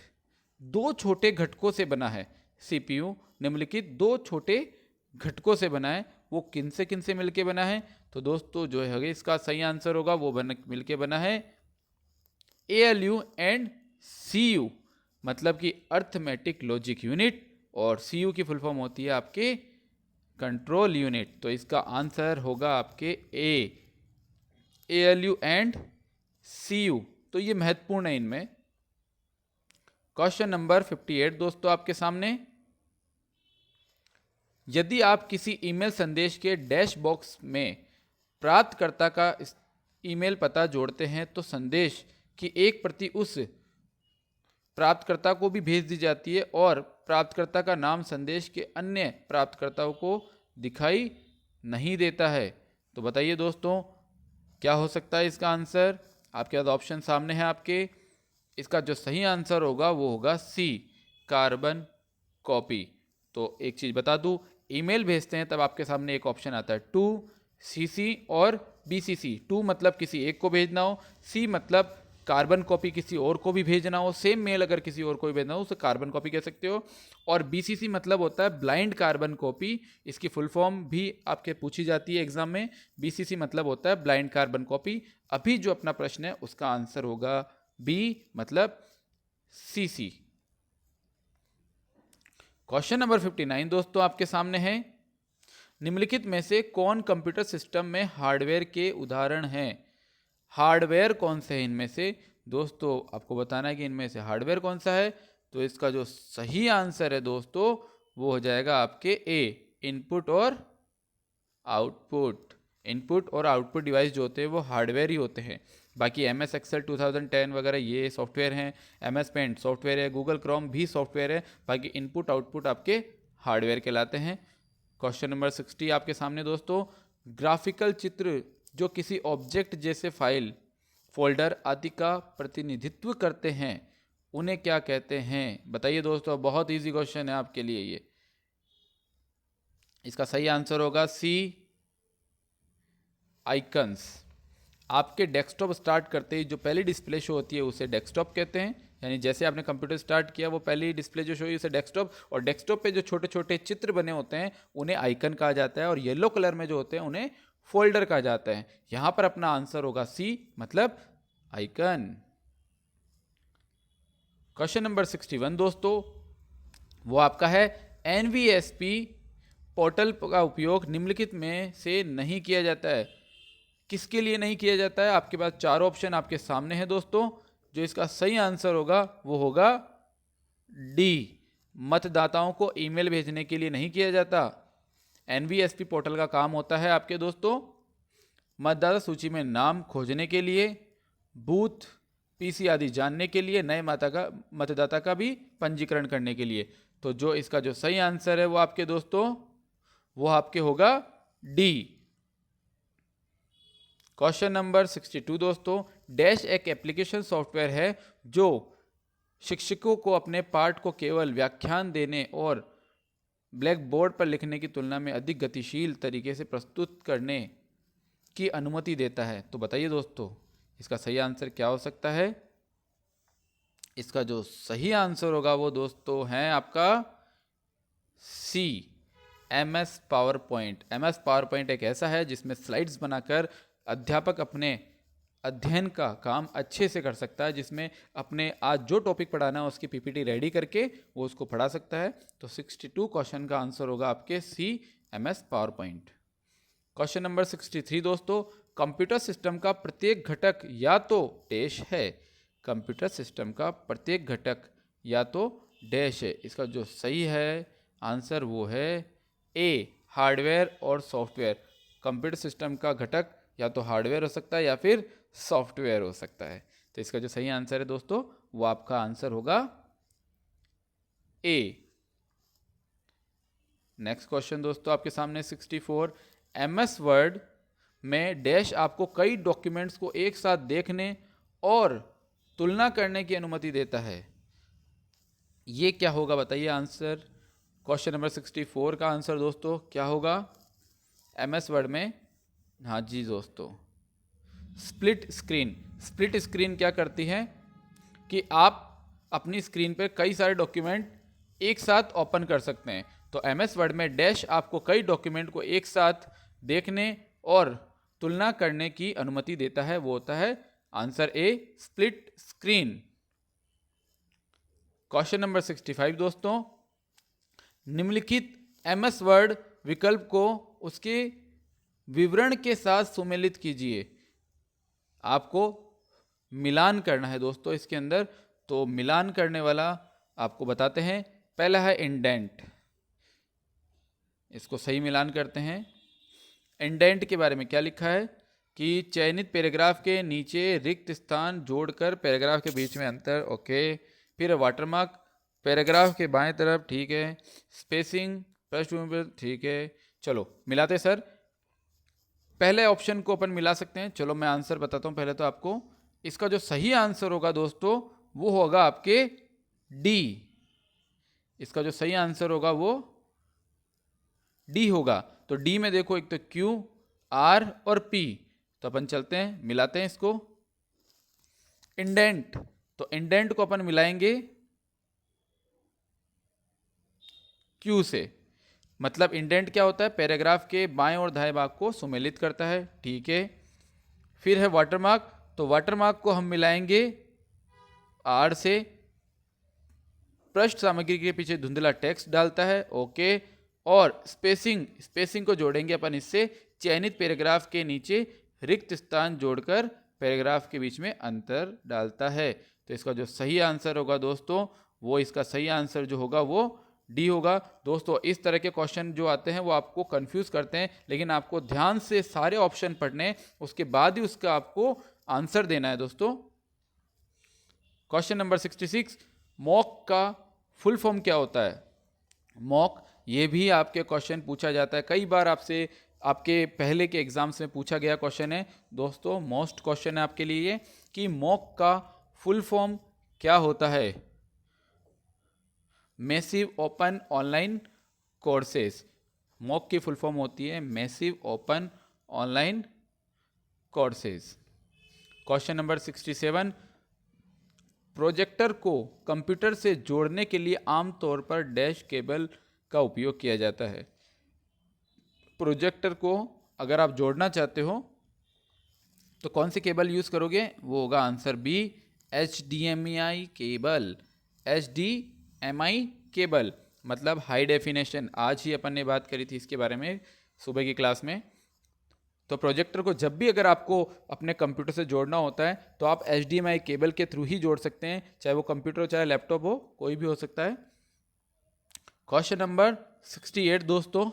दो छोटे घटकों से बना है। CPU निम्नलिखित दो छोटे घटकों से बना है, वो किन से मिलके बना है? तो दोस्तों जो है इसका सही आंसर होगा वो मिलके बना है ALU एंड CU, मतलब कि अर्थमेटिक लॉजिक यूनिट, और CU की फुल फॉर्म होती है आपके कंट्रोल यूनिट। तो इसका आंसर होगा आपके ए, ALU एंड CU। तो ये महत्वपूर्ण है इनमें। क्वेश्चन नंबर 58 दोस्तों आपके सामने, यदि आप किसी ईमेल संदेश के डैश बॉक्स में प्राप्तकर्ता का ईमेल पता जोड़ते हैं तो संदेश की एक प्रति उस प्राप्तकर्ता को भी भेज दी जाती है, और प्राप्तकर्ता का नाम संदेश के अन्य प्राप्तकर्ताओं को दिखाई नहीं देता है। तो बताइए दोस्तों क्या हो सकता है इसका आंसर? आपके पास ऑप्शन सामने है आपके। इसका जो सही आंसर होगा वो होगा सी, कार्बन कॉपी। तो एक चीज़ बता दूं, ईमेल भेजते हैं तब आपके सामने एक ऑप्शन आता है टू CC और BCC। टू मतलब किसी एक को भेजना हो, C मतलब कार्बन कॉपी किसी और को भी भेजना हो, सेम मेल अगर किसी और को भी भेजना हो उसे कार्बन कॉपी कह सकते हो, और BCC मतलब होता है ब्लाइंड कार्बन कॉपी। इसकी फुल फॉर्म भी आपके पूछी जाती है एग्जाम में। BCC मतलब होता है ब्लाइंड कार्बन कॉपी। अभी जो अपना प्रश्न है उसका आंसर होगा बी, मतलब CC। क्वेश्चन नंबर 59 दोस्तों आपके सामने है, निम्नलिखित में से कौन कंप्यूटर सिस्टम में हार्डवेयर के उदाहरण हैं? हार्डवेयर कौन से हैं इनमें से? दोस्तों आपको बताना है कि इनमें से हार्डवेयर कौन सा है। तो इसका जो सही आंसर है दोस्तों वो हो जाएगा आपके ए, इनपुट और आउटपुट। इनपुट और आउटपुट डिवाइस जो होते हैं वो हार्डवेयर ही होते हैं। बाकी MS Excel 2010 वगैरह ये सॉफ्टवेयर हैं, MS पेंट सॉफ्टवेयर है, गूगल क्रोम भी सॉफ्टवेयर है। बाकी इनपुट आउटपुट आपके हार्डवेयर कहलाते हैं। क्वेश्चन नंबर 60 आपके सामने दोस्तों, ग्राफिकल चित्र जो किसी ऑब्जेक्ट जैसे फाइल, फोल्डर आदि का प्रतिनिधित्व करते हैं उन्हें क्या कहते हैं? बताइए दोस्तों, बहुत इजी क्वेश्चन है आपके लिए ये। इसका सही आंसर होगा सी, आइकन्स। आपके डेस्कटॉप स्टार्ट करते ही जो पहली डिस्प्ले शो होती है उसे डेस्कटॉप कहते हैं। यानी जैसे आपने कंप्यूटर स्टार्ट किया वो पहली डिस्प्ले जो शो हुई उसे डेस्कटॉप, और डेस्कटॉप पे जो छोटे छोटे चित्र बने होते हैं उन्हें आइकन कहा जाता है, और येलो कलर में जो होते हैं उन्हें फोल्डर कहा जाता है। यहां पर अपना आंसर होगा सी, मतलब आइकन। क्वेश्चन नंबर 61 दोस्तों वो आपका है, NVSP पोर्टल का उपयोग निम्नलिखित में से नहीं किया जाता है। किसके लिए नहीं किया जाता है? आपके पास 4 ऑप्शन आपके सामने हैं दोस्तों। जो इसका सही आंसर होगा वो होगा डी, मतदाताओं को ईमेल भेजने के लिए नहीं किया जाता। NVSP पोर्टल का काम होता है आपके दोस्तों मतदाता सूची में नाम खोजने के लिए, बूथ PC आदि जानने के लिए, नए मतदाता का भी पंजीकरण करने के लिए। तो जो इसका जो सही आंसर है वो आपके दोस्तों वो आपके होगा डी। क्वेश्चन नंबर 62 दोस्तों, डैश एक एप्लीकेशन सॉफ्टवेयर है जो शिक्षकों को अपने पाठ को केवल व्याख्यान देने और ब्लैक बोर्ड पर लिखने की तुलना में अधिक गतिशील तरीके से प्रस्तुत करने की अनुमति देता है। तो बताइए दोस्तों इसका सही आंसर क्या हो सकता है? इसका जो सही आंसर होगा वो दोस्तों है आपका सी, MS power point. MS power point एक ऐसा है जिसमें स्लाइड्स बनाकर अध्यापक अपने अध्ययन का काम अच्छे से कर सकता है, जिसमें अपने आज जो टॉपिक पढ़ाना है उसकी PPT रेडी करके वो उसको पढ़ा सकता है। तो 62 क्वेश्चन का आंसर होगा आपके सी, MS power point. Question number 63 दोस्तों, कंप्यूटर सिस्टम का प्रत्येक घटक या तो डैश है। कंप्यूटर सिस्टम का प्रत्येक घटक या तो डैश है। इसका जो सही है आंसर वो है ए, हार्डवेयर और सॉफ्टवेयर। कंप्यूटर सिस्टम का घटक या तो हार्डवेयर हो सकता है या फिर सॉफ्टवेयर हो सकता है। तो इसका जो सही आंसर है दोस्तों वो आपका आंसर होगा ए। नेक्स्ट क्वेश्चन दोस्तों आपके सामने 64, MS वर्ड में डैश आपको कई डॉक्यूमेंट्स को एक साथ देखने और तुलना करने की अनुमति देता है। ये क्या होगा बताइए आंसर। क्वेश्चन नंबर 64 का आंसर दोस्तों क्या होगा MS वर्ड में? हाँ जी दोस्तों, स्प्लिट स्क्रीन। स्प्लिट स्क्रीन क्या करती है कि आप अपनी स्क्रीन पर कई सारे डॉक्यूमेंट एक साथ ओपन कर सकते हैं। तो MS वर्ड में डैश आपको कई डॉक्यूमेंट को एक साथ देखने और तुलना करने की अनुमति देता है, वो होता है answer A, split screen. Question number 65 दोस्तों, निम्नलिखित MS वर्ड विकल्प को उसके विवरण के साथ सुमेलित कीजिए। आपको मिलान करना है दोस्तों इसके अंदर। तो मिलान करने वाला आपको बताते हैं। पहला है इंडेंट, इसको सही मिलान करते हैं। इंडेंट के बारे में क्या लिखा है कि चयनित पैराग्राफ के नीचे रिक्त स्थान जोड़कर पैराग्राफ के बीच में अंतर, ओके। फिर वाटरमार्क पैराग्राफ के बाएं तरफ, ठीक है। स्पेसिंग पृष्ठभूमि पर, ठीक है। चलो मिलाते सर। पहले ऑप्शन को अपन मिला सकते हैं। चलो मैं आंसर बताता हूं पहले तो आपको। इसका जो सही आंसर होगा दोस्तों वो होगा आपके डी। इसका जो सही आंसर होगा वो डी होगा। तो डी में देखो एक तो Q, R और P। तो अपन चलते हैं मिलाते हैं इसको। इंडेंट, तो इंडेंट को अपन मिलाएंगे Q से। मतलब इंडेंट क्या होता है? पैराग्राफ के बाएं और दाएं भाग को सुमेलित करता है, ठीक है। फिर है वाटरमार्क, तो वाटरमार्क को हम मिलाएंगे R से। पृष्ठ सामग्री के पीछे धुंधला टेक्स्ट डालता है, ओके। और स्पेसिंग को जोड़ेंगे अपन इससे, चयनित पैराग्राफ के नीचे रिक्त स्थान जोड़कर पैराग्राफ के बीच में अंतर डालता है। तो इसका जो सही आंसर होगा दोस्तों, वो इसका सही आंसर जो होगा वो डी होगा। दोस्तों इस तरह के क्वेश्चन जो आते हैं वो आपको कंफ्यूज करते हैं, लेकिन आपको ध्यान से सारे ऑप्शन पढ़ने, उसके बाद ही उसका आपको आंसर देना है दोस्तों। क्वेश्चन नंबर 66, मॉक का फुल फॉर्म क्या होता है? मॉक, ये भी आपके क्वेश्चन पूछा जाता है कई बार आपसे, आपके पहले के एग्जाम्स में पूछा गया क्वेश्चन है दोस्तों, मोस्ट क्वेश्चन है आपके लिए कि मॉक का फुल फॉर्म क्या होता है? Massive open online courses. Mock की फुल फॉर्म होती है massive open online courses. Question number 67, projector को कंप्यूटर से जोड़ने के लिए आमतौर पर डैश केबल का उपयोग किया जाता है। प्रोजेक्टर को अगर आप जोड़ना चाहते हो तो कौन सी केबल यूज़ करोगे? वो होगा answer B, HDMI cable. HDMI cable मतलब हाई डेफिनेशन। आज ही अपन ने बात करी थी इसके बारे में सुबह की क्लास में। तो प्रोजेक्टर को जब भी अगर आपको अपने कंप्यूटर से जोड़ना होता है तो आप HDMI केबल के थ्रू ही जोड़ सकते हैं, चाहे वो कंप्यूटर हो चाहे लैपटॉप हो, कोई भी हो सकता है। क्वेश्चन नंबर 68 दोस्तों,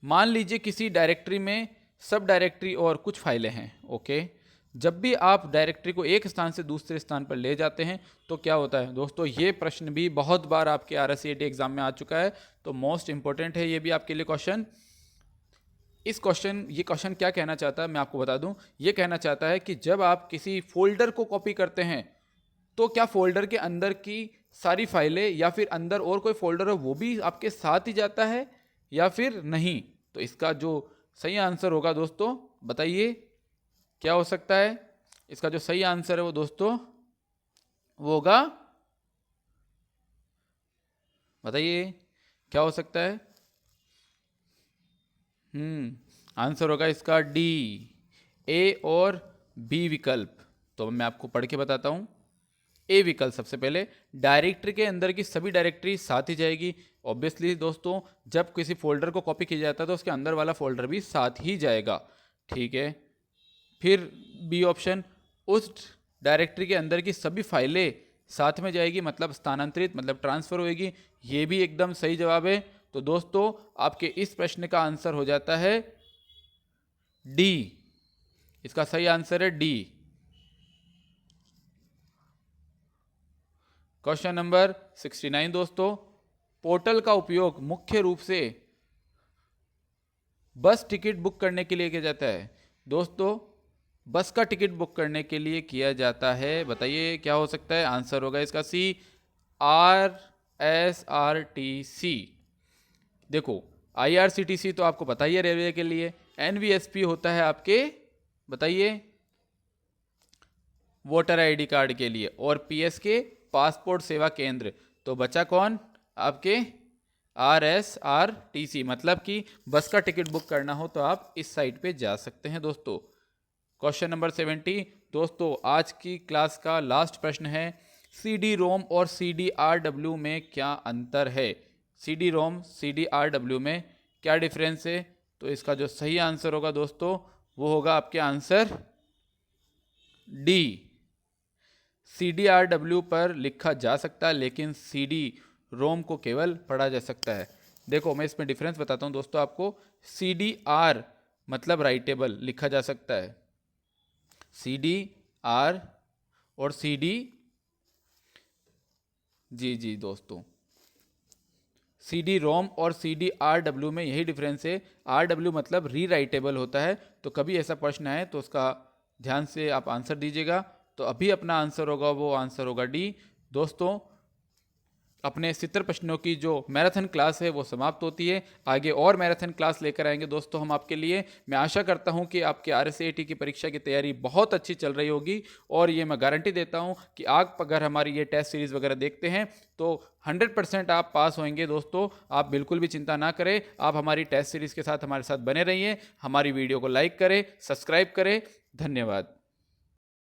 मान लीजिए किसी डायरेक्टरी में सब डायरेक्टरी और कुछ फाइलें हैं, ओके। जब भी आप डायरेक्टरी को एक स्थान से दूसरे स्थान पर ले जाते हैं तो क्या होता है? दोस्तों ये प्रश्न भी बहुत बार आपके RSCET एग्जाम में आ चुका है, तो मोस्ट इंपॉर्टेंट है ये भी आपके लिए क्वेश्चन। ये क्वेश्चन क्या कहना चाहता है मैं आपको बता दूं। ये कहना चाहता है कि जब आप किसी फोल्डर को कॉपी करते हैं तो क्या फोल्डर के अंदर की सारी फाइलें या फिर अंदर और कोई फोल्डर हो वो भी आपके साथ ही जाता है या फिर नहीं? तो इसका जो सही आंसर होगा दोस्तों, बताइए क्या हो सकता है? इसका जो सही आंसर है वो दोस्तों वो होगा, बताइए क्या हो सकता है? आंसर होगा इसका डी, ए और बी विकल्प। तो मैं आपको पढ़ के बताता हूं। ए विकल्प, सबसे पहले डायरेक्टरी के अंदर की सभी डायरेक्टरी साथ ही जाएगी। ऑब्वियसली दोस्तों जब किसी फोल्डर को कॉपी किया जाता है तो उसके अंदर वाला फोल्डर भी साथ ही जाएगा, ठीक है। फिर बी ऑप्शन, उस डायरेक्टरी के अंदर की सभी फाइलें साथ में जाएगी, मतलब स्थानांतरित, मतलब ट्रांसफर होएगी। ये भी एकदम सही जवाब है। तो दोस्तों आपके इस प्रश्न का आंसर हो जाता है डी। इसका सही आंसर है डी। क्वेश्चन नंबर 69 दोस्तों, पोर्टल का उपयोग मुख्य रूप से बस टिकट बुक करने के लिए किया जाता है। दोस्तों बस का टिकट बुक करने के लिए किया जाता है, बताइए क्या हो सकता है? आंसर होगा इसका सी, RSRTC। देखो IRCTC तो आपको पता ही है रेलवे के लिए, NVSP होता है आपके, बताइए, वोटर ID कार्ड के लिए, और PSK पासपोर्ट सेवा केंद्र। तो बचा कौन? आपके RSRTC, मतलब कि बस का टिकट बुक करना हो तो आप इस साइट पे जा सकते हैं दोस्तों। क्वेश्चन नंबर 70 दोस्तों, आज की क्लास का लास्ट प्रश्न है, CD-ROM और CD-RW में क्या अंतर है? CD-ROM CD-RW में क्या डिफरेंस है? तो इसका जो सही आंसर होगा दोस्तों वो होगा आपके आंसर डी। CD-RW पर लिखा जा सकता है लेकिन CD-ROM को केवल पढ़ा जा सकता है। देखो मैं इसमें डिफरेंस बताता हूँ दोस्तों आपको। CD-R मतलब राइटेबल, लिखा जा सकता है। CD-R और CD, जी दोस्तों, CD-ROM और CD-RW में यही डिफरेंस है। RW मतलब री राइटेबल होता है। तो कभी ऐसा प्रश्न आए तो उसका ध्यान से आप आंसर दीजिएगा। तो अभी अपना आंसर होगा वो आंसर होगा डी। दोस्तों अपने 70 प्रश्नों की जो मैराथन क्लास है वो समाप्त होती है। आगे और मैराथन क्लास लेकर आएंगे दोस्तों हम आपके लिए। मैं आशा करता हूं कि आपके RSCET की परीक्षा की तैयारी बहुत अच्छी चल रही होगी, और ये मैं गारंटी देता हूं कि आप अगर हमारी ये टेस्ट सीरीज़ वगैरह देखते हैं तो 100% आप पास होंगे दोस्तों। आप बिल्कुल भी चिंता ना करें, आप हमारी टेस्ट सीरीज़ के साथ हमारे साथ बने रहिए। हमारी वीडियो को लाइक करें, सब्सक्राइब करें। धन्यवाद।